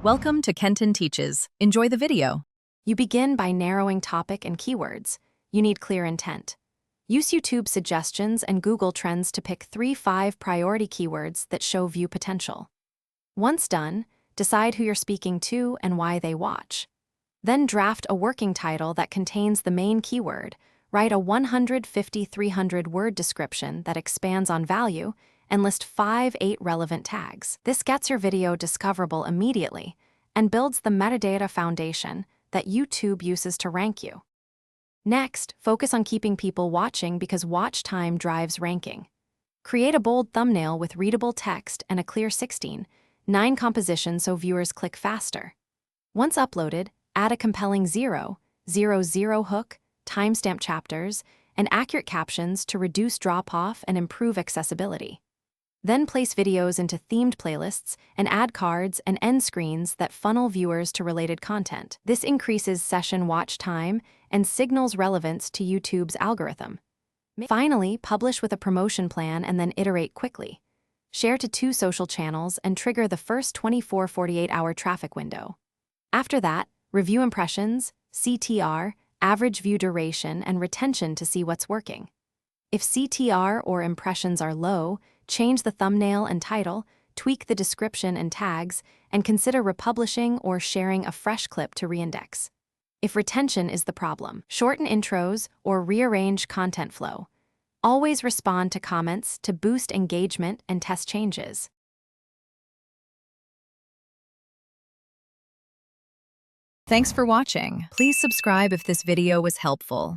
Welcome to Kenton Teaches. Enjoy the video. You begin by narrowing topic and keywords. You need clear intent. Use YouTube suggestions and Google Trends to pick 3-5 priority keywords that show view potential. Once done, decide who you're speaking to and why they watch. Then draft a working title that contains the main keyword. Write a 150-300 word description that expands on value and list 5-8 relevant tags. This gets your video discoverable immediately and builds the metadata foundation that YouTube uses to rank you. Next, focus on keeping people watching because watch time drives ranking. Create a bold thumbnail with readable text and a clear 16:9 composition so viewers click faster. Once uploaded, add a compelling 0:00 hook, timestamp chapters, and accurate captions to reduce drop-off and improve accessibility. Then place videos into themed playlists and add cards and end screens that funnel viewers to related content. This increases session watch time and signals relevance to YouTube's algorithm. Finally, publish with a promotion plan and then iterate quickly. Share to 2 social channels and trigger the first 24-48 hour traffic window. After that, review impressions, CTR, average view duration, and retention to see what's working. If CTR or impressions are low, change the thumbnail and title, tweak the description and tags, and consider republishing or sharing a fresh clip to reindex. If retention is the problem, shorten intros or rearrange content flow. Always respond to comments to boost engagement and test changes. Thanks for watching. Please subscribe if this video was helpful.